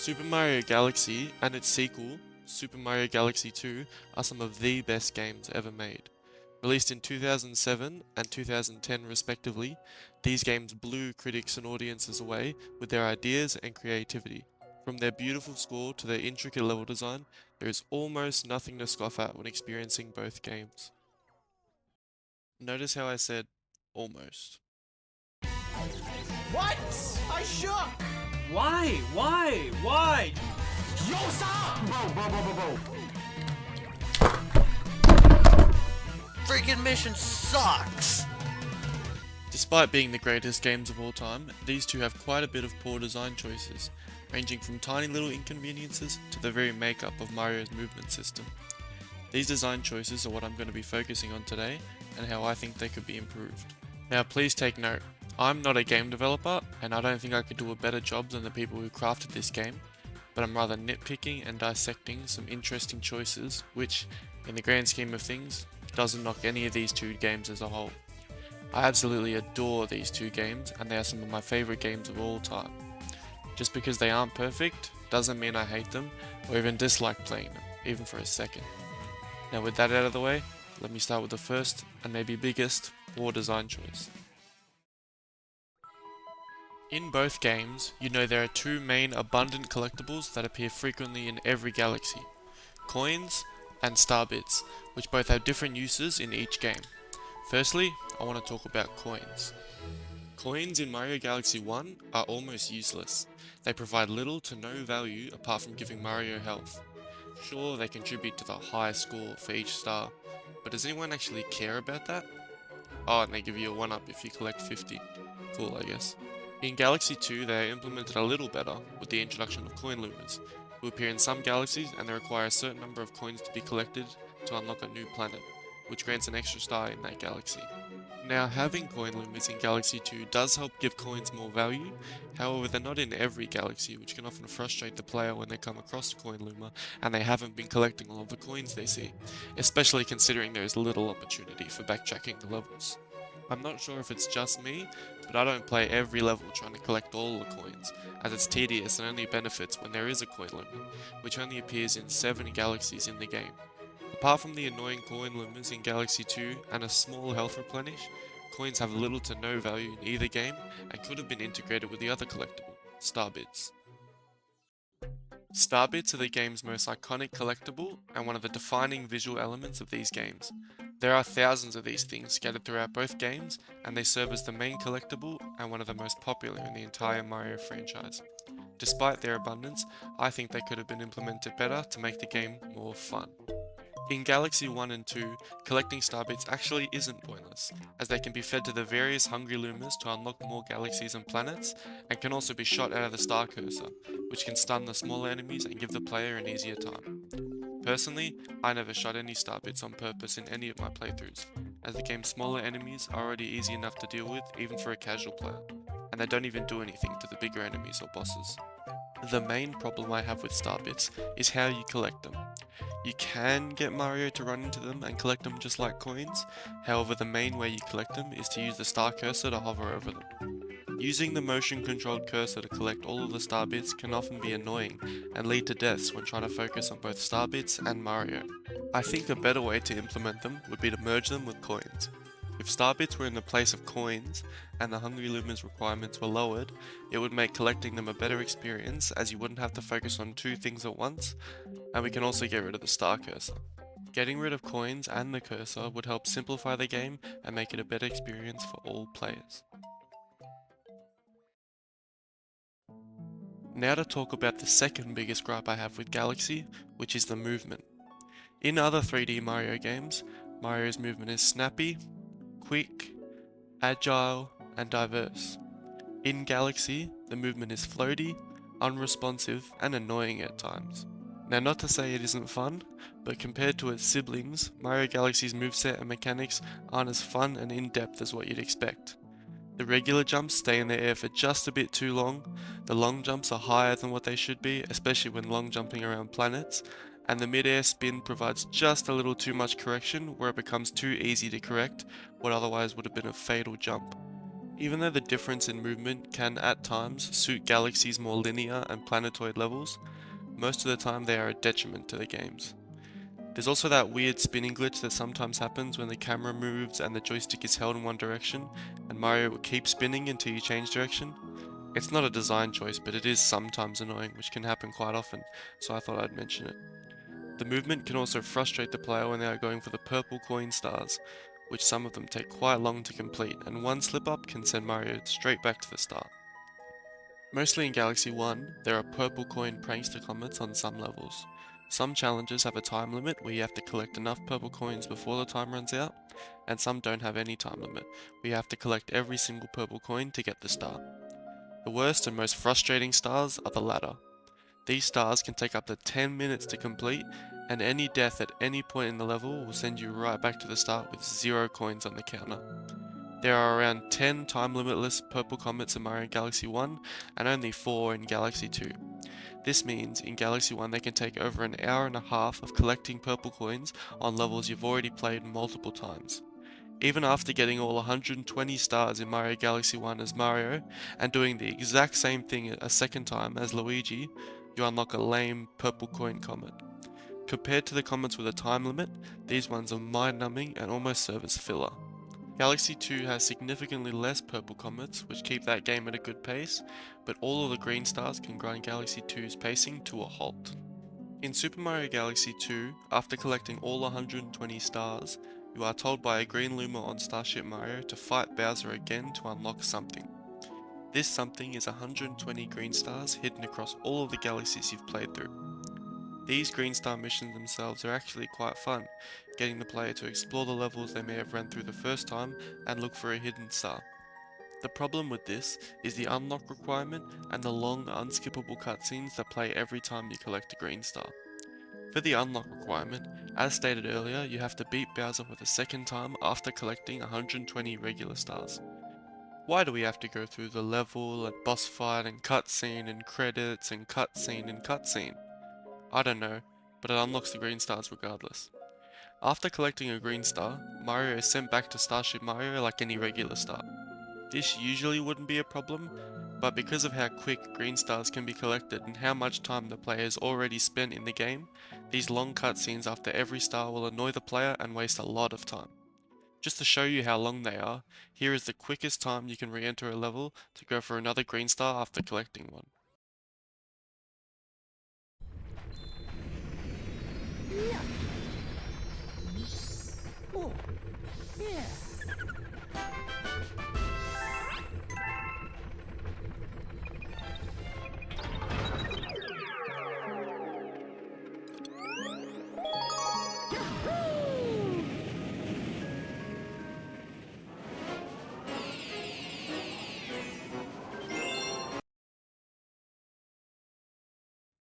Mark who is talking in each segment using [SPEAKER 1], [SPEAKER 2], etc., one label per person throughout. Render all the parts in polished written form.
[SPEAKER 1] Super Mario Galaxy and its sequel, Super Mario Galaxy 2, are some of the best games ever made. Released in 2007 and 2010 respectively, these games blew critics and audiences away with their ideas and creativity. From their beautiful score to their intricate level design, there is almost nothing to scoff at when experiencing both games. Notice how I said almost.
[SPEAKER 2] What? I shook!
[SPEAKER 3] Why? Why?
[SPEAKER 2] Yo, stop! Bro.
[SPEAKER 4] Freaking mission sucks!
[SPEAKER 1] Despite being the greatest games of all time, these two have quite a bit of poor design choices, ranging from tiny little inconveniences to the very makeup of Mario's movement system. These design choices are what I'm going to be focusing on today, and how I think they could be improved. Now please take note, I'm not a game developer, and I don't think I could do a better job than the people who crafted this game, but I'm rather nitpicking and dissecting some interesting choices which, in the grand scheme of things, doesn't knock any of these two games as a whole. I absolutely adore these two games, and they are some of my favourite games of all time. Just because they aren't perfect doesn't mean I hate them or even dislike playing them, even for a second. Now with that out of the way, let me start with the first and maybe biggest poor design choice. In both games, you know there are two main abundant collectibles that appear frequently in every galaxy: coins and star bits, which both have different uses in each game. Firstly, I want to talk about coins. Coins in Mario Galaxy 1 are almost useless. They provide little to no value apart from giving Mario health. Sure, they contribute to the high score for each star, but does anyone actually care about that? Oh, and they give you a 1-up if you collect 50. Cool, I guess. In Galaxy 2, they are implemented a little better with the introduction of coin lunas, who appear in some galaxies and they require a certain number of coins to be collected to unlock a new planet, which grants an extra star in that galaxy. Now, having coin lumas in Galaxy 2 does help give coins more value, however they're not in every galaxy, which can often frustrate the player when they come across a coin luma and they haven't been collecting all of the coins they see, especially considering there is little opportunity for backtracking the levels. I'm not sure if it's just me, but I don't play every level trying to collect all the coins, as it's tedious and only benefits when there is a coin luma, which only appears in 7 galaxies in the game. Apart from the annoying coin lumas in Galaxy 2 and a small health replenish, coins have little to no value in either game and could have been integrated with the other collectible, star bits. Star bits are the game's most iconic collectible and one of the defining visual elements of these games. There are thousands of these things scattered throughout both games, and they serve as the main collectible and one of the most popular in the entire Mario franchise. Despite their abundance, I think they could have been implemented better to make the game more fun. In Galaxy 1 and 2, collecting star bits actually isn't pointless, as they can be fed to the various hungry lumas to unlock more galaxies and planets, and can also be shot out of the star cursor, which can stun the smaller enemies and give the player an easier time. Personally, I never shot any star bits on purpose in any of my playthroughs, as the game's smaller enemies are already easy enough to deal with even for a casual player, and they don't even do anything to the bigger enemies or bosses. The main problem I have with star bits is how you collect them. You can get Mario to run into them and collect them just like coins, however the main way you collect them is to use the star cursor to hover over them. Using the motion controlled cursor to collect all of the star bits can often be annoying and lead to deaths when trying to focus on both star bits and Mario. I think a better way to implement them would be to merge them with coins. If star bits were in the place of coins and the Hungry Luma's requirements were lowered, it would make collecting them a better experience, as you wouldn't have to focus on two things at once, and we can also get rid of the star cursor. Getting rid of coins and the cursor would help simplify the game and make it a better experience for all players. Now to talk about the second biggest gripe I have with Galaxy, which is the movement. In other 3D Mario games, Mario's movement is snappy, quick, agile, and diverse. In Galaxy, the movement is floaty, unresponsive, and annoying at times. Now, not to say it isn't fun, but compared to its siblings, Mario Galaxy's moveset and mechanics aren't as fun and in-depth as what you'd expect. The regular jumps stay in the air for just a bit too long, the long jumps are higher than what they should be, especially when long jumping around planets, and the mid-air spin provides just a little too much correction where it becomes too easy to correct what otherwise would have been a fatal jump. Even though the difference in movement can at times suit Galaxy's more linear and planetoid levels, most of the time they are a detriment to the games. There's also that weird spinning glitch that sometimes happens when the camera moves and the joystick is held in one direction, and Mario will keep spinning until you change direction. It's not a design choice, but it is sometimes annoying, which can happen quite often, so I thought I'd mention it. The movement can also frustrate the player when they are going for the purple coin stars, which some of them take quite long to complete, and one slip up can send Mario straight back to the start. Mostly in Galaxy 1, there are purple coin prankster comets on some levels. Some challenges have a time limit where you have to collect enough purple coins before the time runs out, and some don't have any time limit, where you have to collect every single purple coin to get the star. The worst and most frustrating stars are the latter. These stars can take up to 10 minutes to complete, and any death at any point in the level will send you right back to the start with 0 coins on the counter. There are around 10 time limitless purple comets in Mario Galaxy 1 and only 4 in Galaxy 2. This means in Galaxy 1 they can take over an hour and a half of collecting purple coins on levels you've already played multiple times. Even after getting all 120 stars in Mario Galaxy 1 as Mario, and doing the exact same thing a second time as Luigi, you unlock a lame purple coin comet. Compared to the comets with a time limit, these ones are mind-numbing and almost serve as filler. Galaxy 2 has significantly less purple comets, which keep that game at a good pace, but all of the green stars can grind Galaxy 2's pacing to a halt. In Super Mario Galaxy 2, after collecting all 120 stars, you are told by a green Luma on Starship Mario to fight Bowser again to unlock something. This something is 120 green stars hidden across all of the galaxies you've played through. These green star missions themselves are actually quite fun, getting the player to explore the levels they may have run through the first time and look for a hidden star. The problem with this is the unlock requirement and the long unskippable cutscenes that play every time you collect a green star. For the unlock requirement, as stated earlier, you have to beat Bowser for the second time after collecting 120 regular stars. Why do we have to go through the level and boss fight and cutscene and credits and cutscene and cutscene? I don't know, but it unlocks the green stars regardless. After collecting a green star, Mario is sent back to Starship Mario like any regular star. This usually wouldn't be a problem, but because of how quick green stars can be collected and how much time the player has already spent in the game, these long cutscenes after every star will annoy the player and waste a lot of time. Just to show you how long they are, here is the quickest time you can re-enter a level to go for another green star after collecting one.
[SPEAKER 2] Oh, yeah.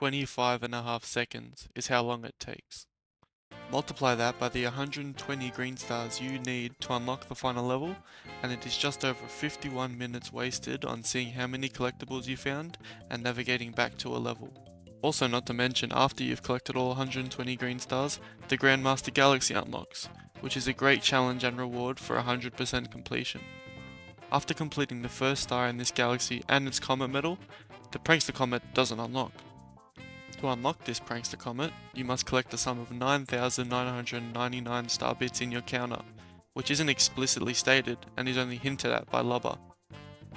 [SPEAKER 1] 25.5 seconds is how long it takes. Multiply that by the 120 green stars you need to unlock the final level, and it is just over 51 minutes wasted on seeing how many collectibles you found and navigating back to a level. Also, not to mention, after you've collected all 120 green stars, the Grandmaster Galaxy unlocks, which is a great challenge and reward for 100% completion. After completing the first star in this galaxy and its comet medal, the Prankster Comet doesn't unlock. To unlock this Prankster Comet, you must collect a sum of 9,999 star bits in your counter, which isn't explicitly stated and is only hinted at by Lubba.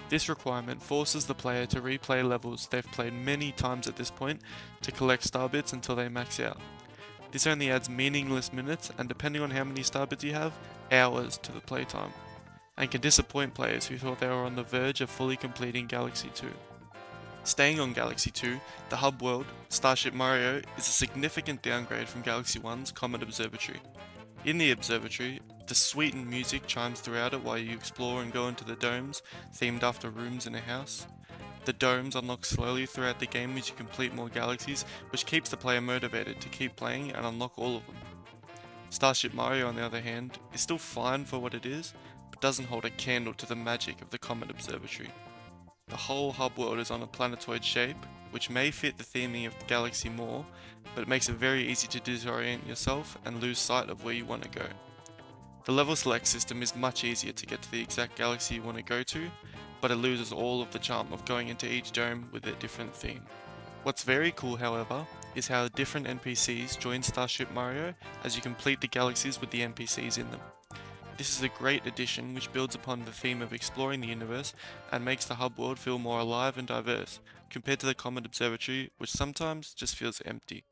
[SPEAKER 1] This requirement forces the player to replay levels they've played many times at this point to collect star bits until they max out. This only adds meaningless minutes and, depending on how many star bits you have, hours to the playtime, and can disappoint players who thought they were on the verge of fully completing Galaxy 2. Staying on Galaxy 2, the hub world, Starship Mario, is a significant downgrade from Galaxy 1's Comet Observatory. In the observatory, the sweetened music chimes throughout it while you explore and go into the domes, themed after rooms in a house. The domes unlock slowly throughout the game as you complete more galaxies, which keeps the player motivated to keep playing and unlock all of them. Starship Mario, on the other hand, is still fine for what it is, but doesn't hold a candle to the magic of the Comet Observatory. The whole hub world is on a planetoid shape, which may fit the theming of the galaxy more, but it makes it very easy to disorient yourself and lose sight of where you want to go. The level select system is much easier to get to the exact galaxy you want to go to, but it loses all of the charm of going into each dome with a different theme. What's very cool, however, is how different NPCs join Starship Mario as you complete the galaxies with the NPCs in them. This is a great addition which builds upon the theme of exploring the universe and makes the hub world feel more alive and diverse, compared to the Comet Observatory, which sometimes just feels empty.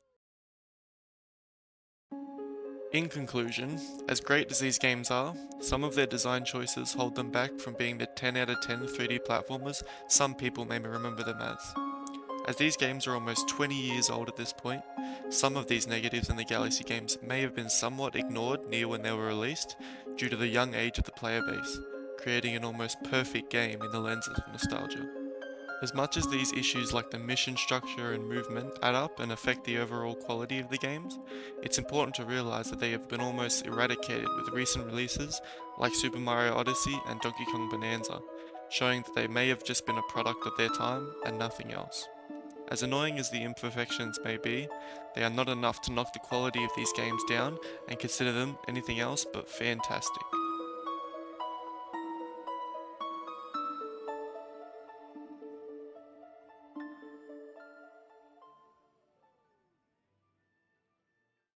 [SPEAKER 1] In conclusion, as great as these games are, some of their design choices hold them back from being the 10 out of 10 3D platformers some people may remember them as. As these games are almost 20 years old at this point, some of these negatives in the Galaxy games may have been somewhat ignored near when they were released due to the young age of the player base, creating an almost perfect game in the lenses of nostalgia. As much as these issues like the mission structure and movement add up and affect the overall quality of the games, it's important to realise that they have been almost eradicated with recent releases like Super Mario Odyssey and Donkey Kong Bonanza, showing that they may have just been a product of their time and nothing else. As annoying as the imperfections may be, they are not enough to knock the quality of these games down and consider them anything else but fantastic.